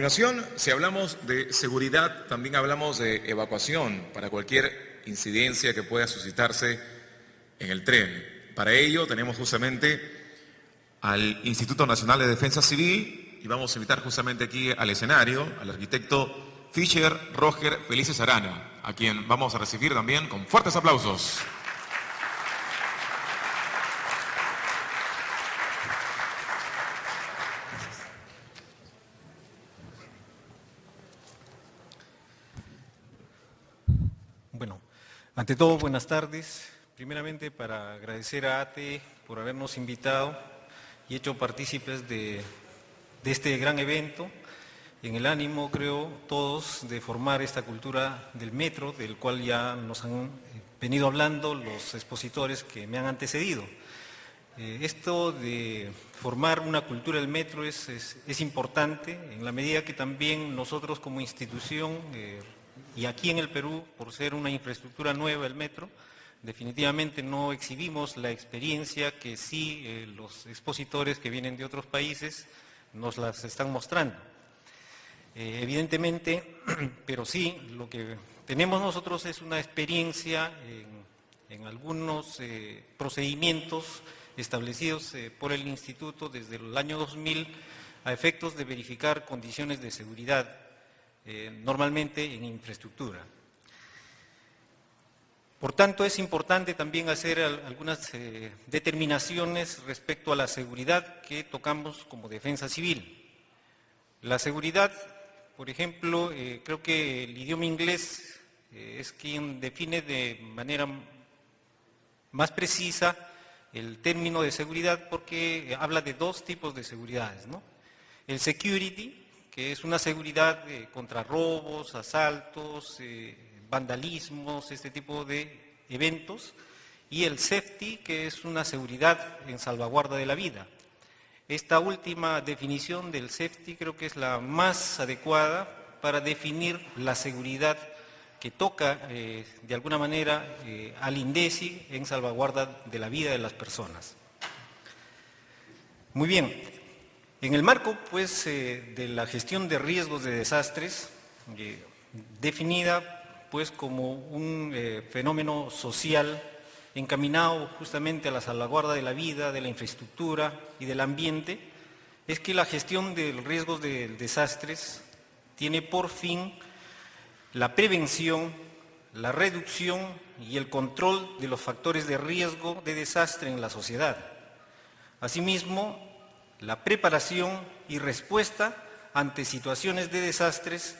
continuación, si hablamos de seguridad, también hablamos de evacuación para cualquier incidencia que pueda suscitarse en el tren. Para ello tenemos justamente al Instituto Nacional de Defensa Civil y vamos a invitar justamente aquí al escenario al arquitecto Fisher Roger Felices Arana, a quien vamos a recibir también con fuertes aplausos. Bueno, ante todo, buenas tardes. Primeramente, para agradecer a ATE por habernos invitado y hecho partícipes de este gran evento, en el ánimo, creo, todos de formar esta cultura del metro, del cual ya nos han venido hablando los expositores que me han antecedido. Esto de formar una cultura del metro es importante en la medida que también nosotros como institución y aquí en el Perú, por ser una infraestructura nueva el metro, definitivamente no exhibimos la experiencia que sí los expositores que vienen de otros países nos las están mostrando. Evidentemente, pero sí, lo que tenemos nosotros es una experiencia en algunos procedimientos establecidos por el Instituto desde el año 2000 a efectos de verificar condiciones de seguridad, normalmente en infraestructura. Por tanto, es importante también hacer algunas determinaciones respecto a la seguridad que tocamos como defensa civil. La seguridad, por ejemplo, creo que el idioma inglés es quien define de manera más precisa el término de seguridad porque habla de dos tipos de seguridades, ¿no? El security, que es una seguridad contra robos, asaltos, vandalismos, este tipo de eventos, y el safety, que es una seguridad en salvaguarda de la vida. Esta última definición del safety creo que es la más adecuada para definir la seguridad que toca de alguna manera al INDECI en salvaguarda de la vida de las personas. Muy bien, en el marco pues de la gestión de riesgos de desastres, definida pues como un fenómeno social encaminado justamente a la salvaguarda de la vida, de la infraestructura y del ambiente, es que la gestión de los riesgos de desastres tiene por fin la prevención, la reducción y el control de los factores de riesgo de desastre en la sociedad. Asimismo, la preparación y respuesta ante situaciones de desastres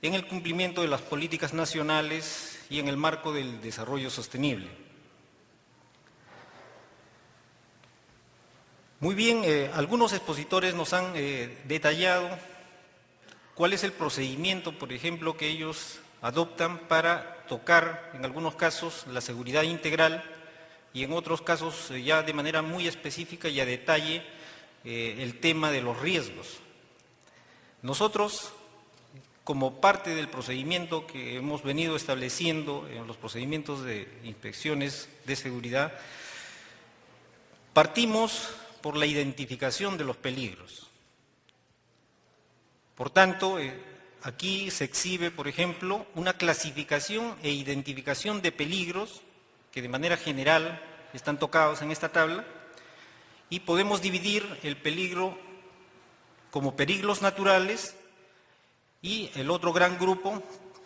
en el cumplimiento de las políticas nacionales y en el marco del desarrollo sostenible. Muy bien, algunos expositores nos han detallado cuál es el procedimiento, por ejemplo, que ellos adoptan para tocar, en algunos casos, la seguridad integral y en otros casos ya de manera muy específica y a detalle el tema de los riesgos. Nosotros, como parte del procedimiento que hemos venido estableciendo en los procedimientos de inspecciones de seguridad, partimos por la identificación de los peligros. Por tanto, aquí se exhibe, por ejemplo, una clasificación e identificación de peligros que de manera general están tocados en esta tabla y podemos dividir el peligro como peligros naturales y el otro gran grupo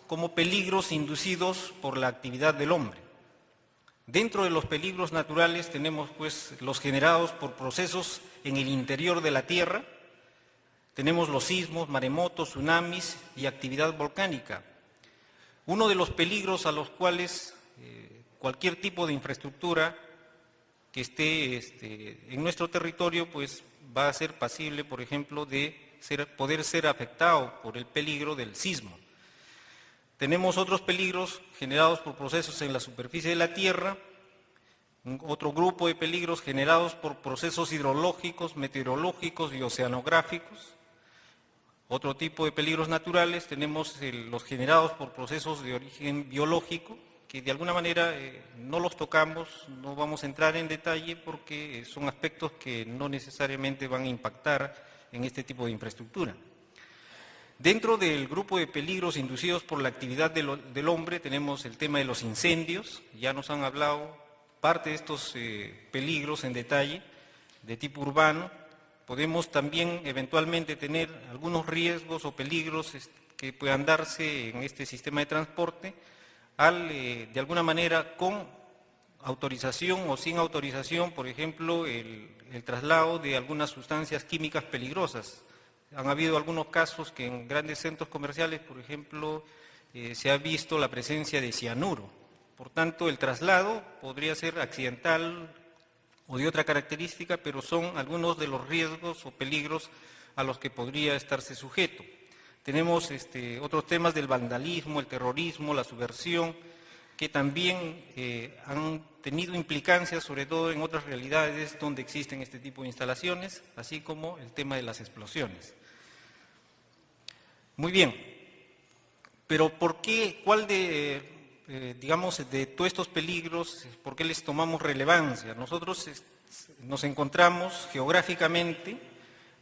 como peligros inducidos por la actividad del hombre. Dentro de los peligros naturales tenemos pues los generados por procesos en el interior de la Tierra, tenemos los sismos, maremotos, tsunamis y actividad volcánica. Uno de los peligros a los cuales cualquier tipo de infraestructura que esté en nuestro territorio pues va a ser pasible, por ejemplo, de poder ser afectado por el peligro del sismo. Tenemos otros peligros generados por procesos en la superficie de la Tierra, otro grupo de peligros generados por procesos hidrológicos, meteorológicos y oceanográficos. Otro tipo de peligros naturales tenemos los generados por procesos de origen biológico, que de alguna manera no los tocamos, no vamos a entrar en detalle porque son aspectos que no necesariamente van a impactar en este tipo de infraestructura. Dentro del grupo de peligros inducidos por la actividad del hombre tenemos el tema de los incendios. Ya nos han hablado parte de estos peligros en detalle de tipo urbano. Podemos también eventualmente tener algunos riesgos o peligros que puedan darse en este sistema de transporte de alguna manera con autorización o sin autorización, por ejemplo, el traslado de algunas sustancias químicas peligrosas. Han habido algunos casos que en grandes centros comerciales, por ejemplo, se ha visto la presencia de cianuro. Por tanto, el traslado podría ser accidental o de otra característica, pero son algunos de los riesgos o peligros a los que podría estarse sujeto. Tenemos otros temas del vandalismo, el terrorismo, la subversión, que también han tenido implicancias, sobre todo en otras realidades donde existen este tipo de instalaciones, así como el tema de las explosiones. Muy bien, pero ¿por qué, digamos, de todos estos peligros, por qué les tomamos relevancia? Nosotros nos encontramos geográficamente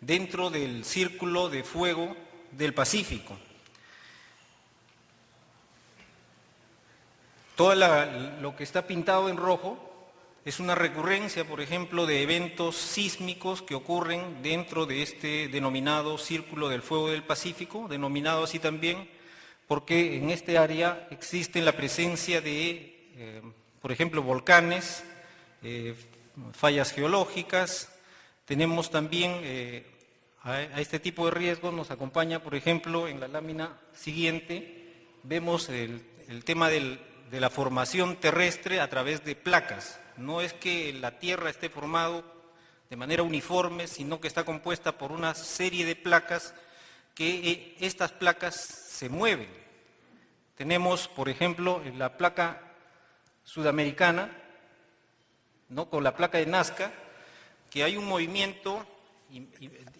dentro del círculo de fuego del Pacífico. Todo lo que está pintado en rojo es una recurrencia, por ejemplo, de eventos sísmicos que ocurren dentro de este denominado Círculo del Fuego del Pacífico, denominado así también porque en este área existe la presencia de, por ejemplo, volcanes, fallas geológicas. Tenemos también a este tipo de riesgos, nos acompaña, por ejemplo, en la lámina siguiente, vemos el tema de la formación terrestre a través de placas. No es que la Tierra esté formado de manera uniforme, sino que está compuesta por una serie de placas que estas placas se mueven. Tenemos, por ejemplo, la placa sudamericana, ¿no?, con la placa de Nazca, que hay un movimiento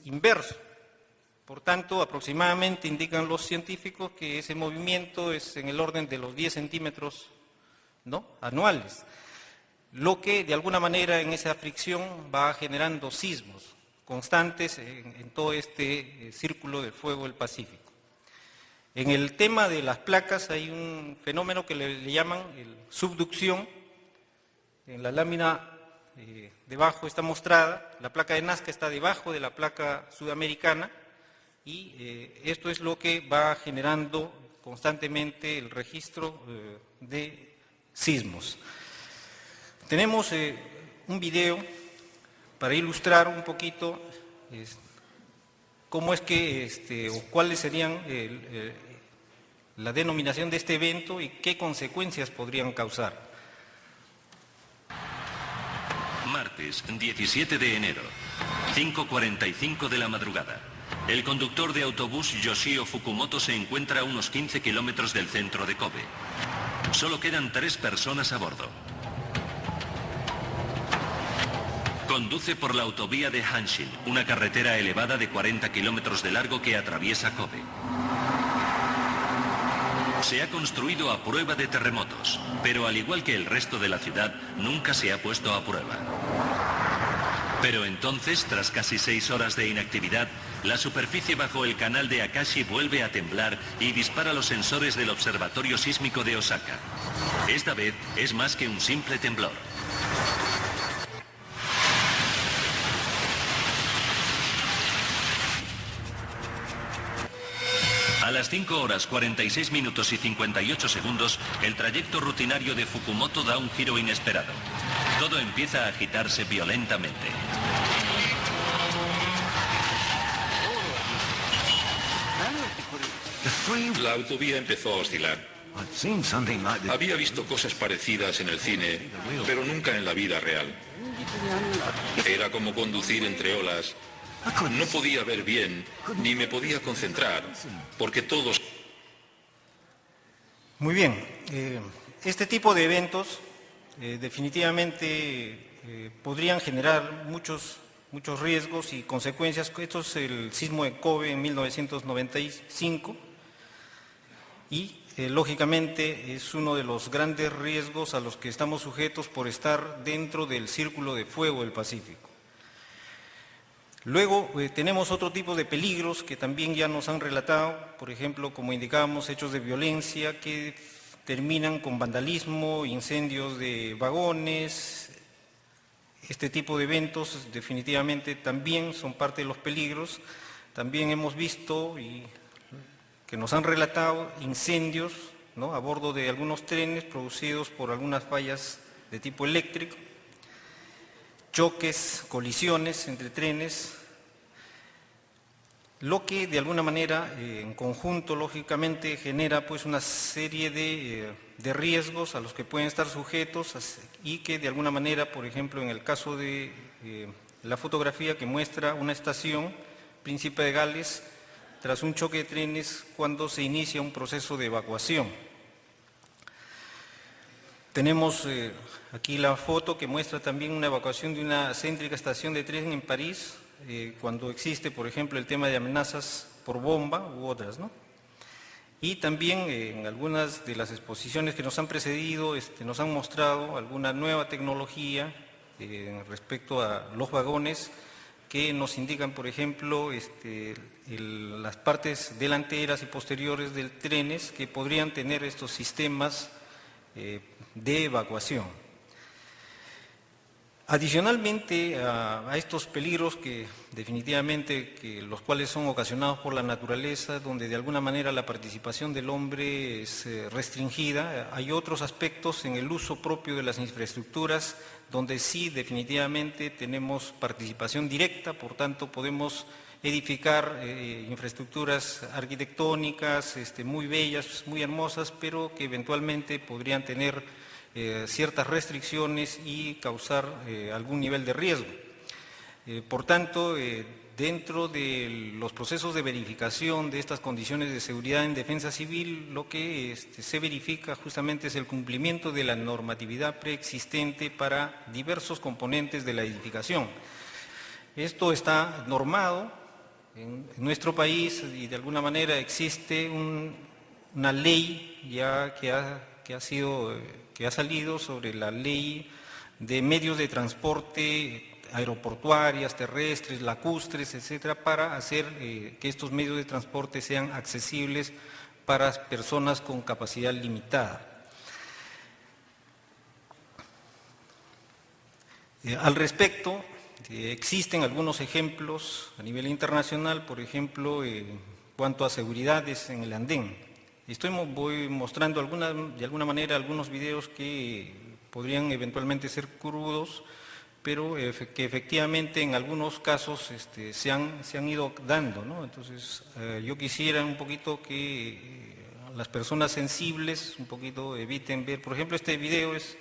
inverso. Por tanto, aproximadamente indican los científicos que ese movimiento es en el orden de los 10 centímetros, ¿no?, anuales, lo que de alguna manera en esa fricción va generando sismos constantes en todo este círculo del fuego del Pacífico. En el tema de las placas hay un fenómeno que le llaman subducción. En la lámina debajo está mostrada, la placa de Nazca está debajo de la placa sudamericana y esto es lo que va generando constantemente el registro de sismos. Tenemos un video para ilustrar un poquito cómo es que, o cuáles serían la denominación de este evento y qué consecuencias podrían causar. Martes, 17 de enero, 5:45 de la madrugada. El conductor de autobús Yoshio Fukumoto se encuentra a unos 15 kilómetros del centro de Kobe. Solo quedan 3 personas a bordo. Conduce por la autovía de Hanshin, una carretera elevada de 40 kilómetros de largo que atraviesa Kobe. Se ha construido a prueba de terremotos, pero al igual que el resto de la ciudad, nunca se ha puesto a prueba. Pero entonces, tras casi 6 horas de inactividad, la superficie bajo el canal de Akashi vuelve a temblar y dispara los sensores del Observatorio Sísmico de Osaka. Esta vez es más que un simple temblor. A las 5 horas 46 minutos y 58 segundos, el trayecto rutinario de Fukumoto da un giro inesperado. Todo empieza a agitarse violentamente. La autovía empezó a oscilar. Había visto cosas parecidas en el cine, pero nunca en la vida real. Era como conducir entre olas. No podía ver bien, ni me podía concentrar, porque todos... Muy bien, este tipo de eventos definitivamente podrían generar muchos riesgos y consecuencias. Esto es el sismo de Kobe en 1995 y lógicamente es uno de los grandes riesgos a los que estamos sujetos por estar dentro del círculo de fuego del Pacífico. Luego tenemos otro tipo de peligros que también ya nos han relatado, por ejemplo, como indicábamos, hechos de violencia que terminan con vandalismo, incendios de vagones. Este tipo de eventos definitivamente también son parte de los peligros. También hemos visto y que nos han relatado incendios, ¿no?, a bordo de algunos trenes producidos por algunas fallas de tipo eléctrico, choques, colisiones entre trenes, lo que de alguna manera en conjunto lógicamente genera pues una serie de riesgos a los que pueden estar sujetos y que de alguna manera, por ejemplo en el caso de la fotografía que muestra una estación, Príncipe de Gales, tras un choque de trenes cuando se inicia un proceso de evacuación. Tenemos aquí la foto que muestra también una evacuación de una céntrica estación de tren en París, cuando existe, por ejemplo, el tema de amenazas por bomba u otras, ¿no? Y también en algunas de las exposiciones que nos han precedido nos han mostrado alguna nueva tecnología respecto a los vagones que nos indican, por ejemplo, las partes delanteras y posteriores de trenes que podrían tener estos sistemas de evacuación. Adicionalmente a estos peligros que definitivamente los cuales son ocasionados por la naturaleza, donde de alguna manera la participación del hombre es restringida, hay otros aspectos en el uso propio de las infraestructuras donde sí definitivamente tenemos participación directa, por tanto podemos edificar infraestructuras arquitectónicas muy bellas, muy hermosas, pero que eventualmente podrían tener ciertas restricciones y causar algún nivel de riesgo. Por tanto, dentro de los procesos de verificación de estas condiciones de seguridad en defensa civil, lo que se verifica justamente es el cumplimiento de la normatividad preexistente para diversos componentes de la edificación. Esto está normado en nuestro país y de alguna manera existe una ley ya que ha salido sobre la ley de medios de transporte aeroportuarias, terrestres, lacustres, etcétera, para hacer que estos medios de transporte sean accesibles para personas con capacidad limitada. Al respecto, existen algunos ejemplos a nivel internacional, por ejemplo, en cuanto a seguridades en el andén. Voy mostrando de alguna manera algunos videos que podrían eventualmente ser crudos, pero que efectivamente en algunos casos se han ido dando, ¿no? Entonces, yo quisiera un poquito que las personas sensibles un poquito eviten ver, por ejemplo, este video es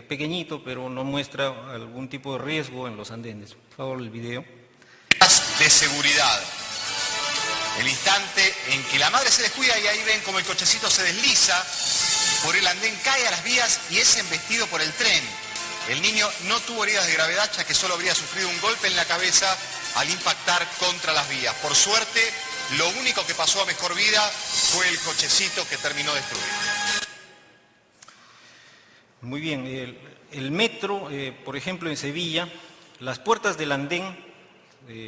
pequeñito, pero no muestra algún tipo de riesgo en los andenes. Por favor, el video. De seguridad. El instante en que la madre se descuida y ahí ven como el cochecito se desliza por el andén, cae a las vías y es embestido por el tren. El niño no tuvo heridas de gravedad, ya que solo habría sufrido un golpe en la cabeza al impactar contra las vías. Por suerte, lo único que pasó a mejor vida fue el cochecito que terminó destruido. Muy bien, el metro, por ejemplo, en Sevilla, las puertas del andén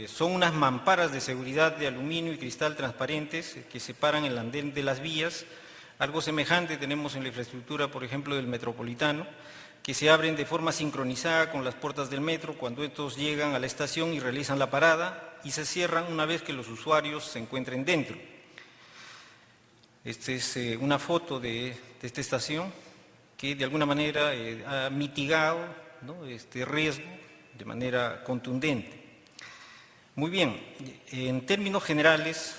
son unas mamparas de seguridad de aluminio y cristal transparentes que separan el andén de las vías. Algo semejante tenemos en la infraestructura, por ejemplo, del Metropolitano, que se abren de forma sincronizada con las puertas del metro cuando estos llegan a la estación y realizan la parada, y se cierran una vez que los usuarios se encuentren dentro. Esta es una foto de esta estación que de alguna manera ha mitigado, ¿no?, este riesgo de manera contundente. Muy bien, en términos generales,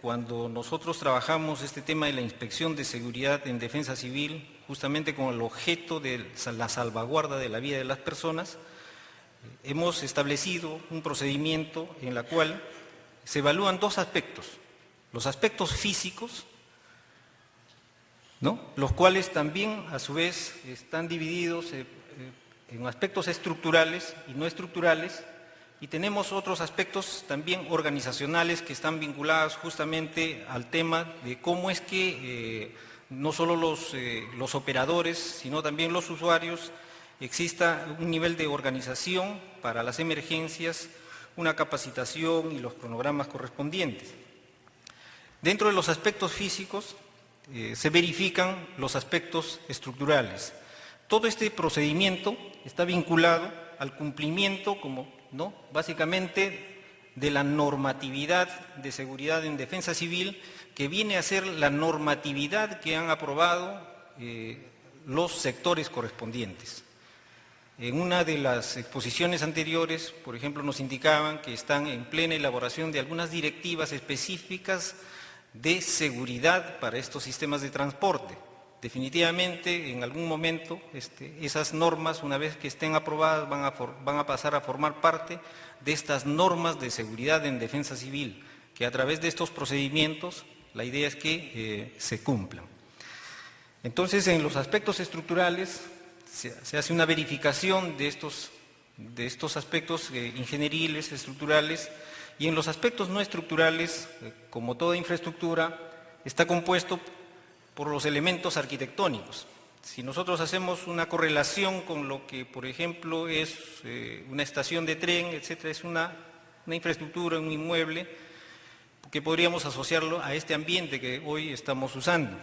cuando nosotros trabajamos este tema de la inspección de seguridad en defensa civil, justamente con el objeto de la salvaguarda de la vida de las personas, hemos establecido un procedimiento en el cual se evalúan dos aspectos: los aspectos físicos, ¿no?, los cuales también a su vez están divididos en aspectos estructurales y no estructurales, y tenemos otros aspectos también organizacionales que están vinculados justamente al tema de cómo es que no solo los operadores, sino también los usuarios, exista un nivel de organización para las emergencias una capacitación y los cronogramas correspondientes. Dentro de los aspectos físicos se verifican los aspectos estructurales. Todo este procedimiento está vinculado al cumplimiento, básicamente, de la normatividad de seguridad en defensa civil, que viene a ser la normatividad que han aprobado los sectores correspondientes. En una de las exposiciones anteriores, por ejemplo, nos indicaban que están en plena elaboración de algunas directivas específicas de seguridad para estos sistemas de transporte. Definitivamente, en algún momento, esas normas, una vez que estén aprobadas, van a pasar a formar parte de estas normas de seguridad en defensa civil, que a través de estos procedimientos, la idea es que se cumplan. Entonces, en los aspectos estructurales, se hace una verificación de estos aspectos ingenieriles, estructurales, y en los aspectos no estructurales, como toda infraestructura, está compuesto por los elementos arquitectónicos. Si nosotros hacemos una correlación con lo que, por ejemplo, es una estación de tren, etcétera, es una infraestructura, un inmueble, que podríamos asociarlo a este ambiente que hoy estamos usando.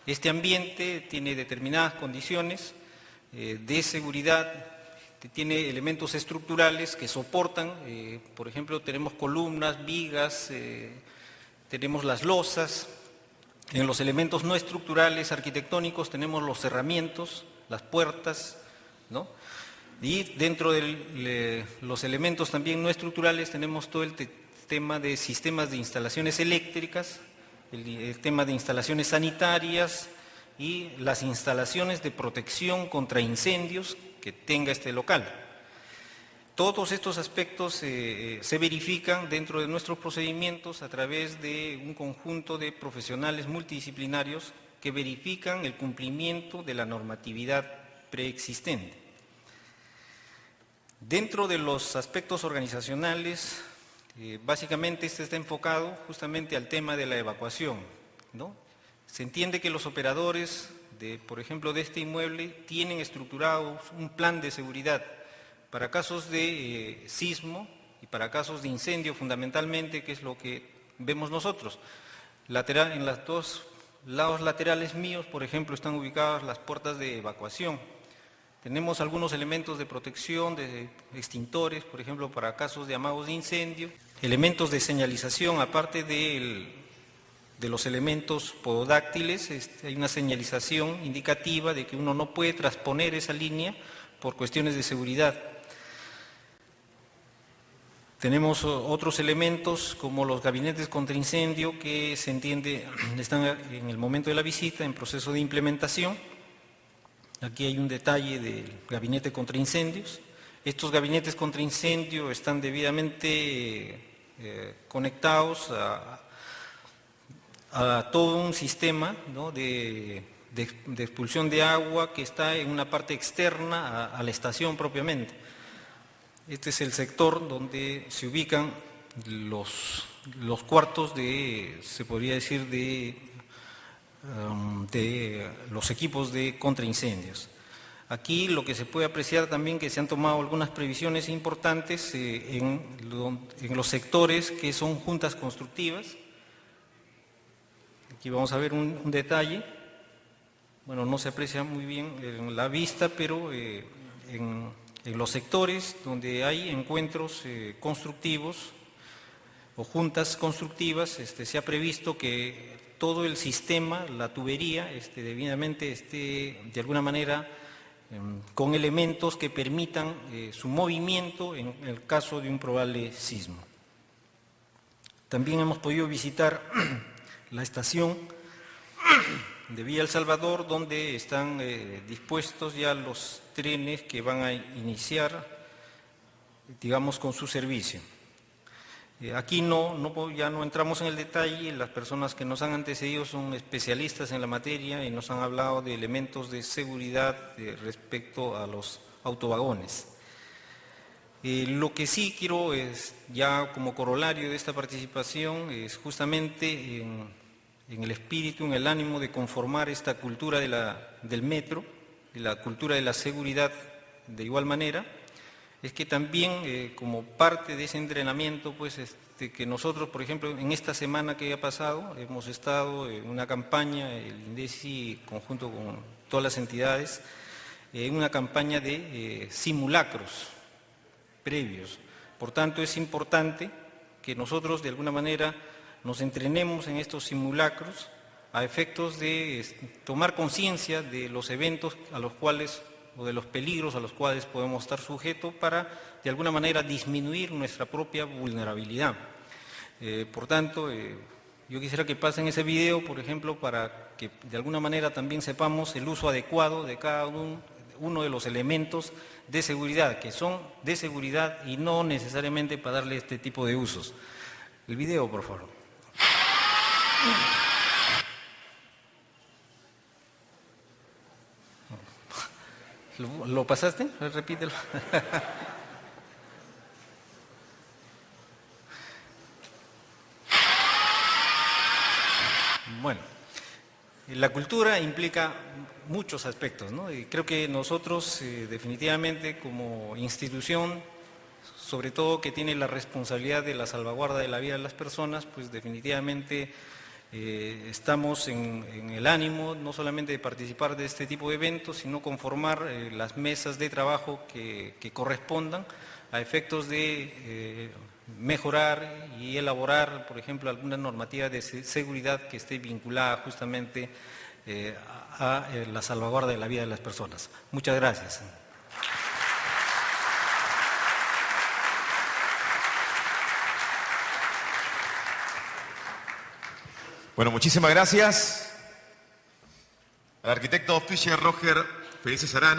Este ambiente tiene determinadas condiciones de seguridad, tiene elementos estructurales que soportan, por ejemplo, tenemos columnas, vigas, tenemos las losas. En los elementos no estructurales arquitectónicos tenemos los cerramientos, las puertas, ¿no? Y dentro de los elementos también no estructurales tenemos todo el tema de sistemas de instalaciones eléctricas, el tema de instalaciones sanitarias y las instalaciones de protección contra incendios que tenga este local. Todos estos aspectos se verifican dentro de nuestros procedimientos a través de un conjunto de profesionales multidisciplinarios que verifican el cumplimiento de la normatividad preexistente. Dentro de los aspectos organizacionales, básicamente este está enfocado justamente al tema de la evacuación, ¿no? Se entiende que los operadores, por ejemplo, de este inmueble tienen estructurado un plan de seguridad para casos de sismo y para casos de incendio fundamentalmente, que es lo que vemos nosotros. En los dos lados laterales míos, por ejemplo, están ubicadas las puertas de evacuación. Tenemos algunos elementos de protección, de extintores, por ejemplo, para casos de amagos de incendio, elementos de señalización, aparte de los elementos pododáctiles, hay una señalización indicativa de que uno no puede transponer esa línea por cuestiones de seguridad. Tenemos otros elementos como los gabinetes contra incendio que se entiende están en el momento de la visita en proceso de implementación. Aquí hay un detalle del gabinete contra incendios. Estos gabinetes contra incendio están debidamente conectados a todo un sistema, ¿no?, de expulsión de agua que está en una parte externa a la estación propiamente. Este es el sector donde se ubican los cuartos se podría decir, de los equipos de contraincendios. Aquí lo que se puede apreciar también que se han tomado algunas previsiones importantes en los sectores que son juntas constructivas. Aquí vamos a ver un detalle. Bueno, no se aprecia muy bien en la vista, pero en los sectores donde hay encuentros constructivos o juntas constructivas, se ha previsto que todo el sistema, la tubería, debidamente esté de alguna manera con elementos que permitan su movimiento en el caso de un probable sismo. También hemos podido visitar la estación de Villa El Salvador, donde están dispuestos ya los trenes que van a iniciar, digamos, con su servicio. Aquí ya no entramos en el detalle, las personas que nos han antecedido son especialistas en la materia y nos han hablado de elementos de seguridad respecto a los autovagones. Lo que sí quiero, ya como corolario de esta participación, es justamente en el espíritu, en el ánimo de conformar esta cultura del metro, y la cultura de la seguridad de igual manera, es que también como parte de ese entrenamiento, pues que nosotros, por ejemplo, en esta semana que ha pasado, hemos estado en una campaña, el INDECI, conjunto con todas las entidades, en una campaña de simulacros previos. Por tanto, es importante que nosotros de alguna manera nos entrenemos en estos simulacros a efectos de tomar conciencia de los eventos a los cuales o de los peligros a los cuales podemos estar sujetos para de alguna manera disminuir nuestra propia vulnerabilidad. Por tanto, yo quisiera que pasen ese video, por ejemplo, para que de alguna manera también sepamos el uso adecuado de cada uno de los elementos de seguridad, que son de seguridad y no necesariamente para darle este tipo de usos. El video, por favor. ¿Lo pasaste? Repítelo. Bueno, la cultura implica muchos aspectos, ¿no? Y creo que nosotros definitivamente como institución, sobre todo que tiene la responsabilidad de la salvaguarda de la vida de las personas, pues definitivamente estamos en el ánimo no solamente de participar de este tipo de eventos, sino conformar las mesas de trabajo que correspondan a efectos de mejorar y elaborar, por ejemplo, alguna normativa de seguridad que esté vinculada justamente a la salvaguarda de la vida de las personas. Muchas gracias. Bueno, muchísimas gracias al arquitecto Fischer Roger Felices Arana.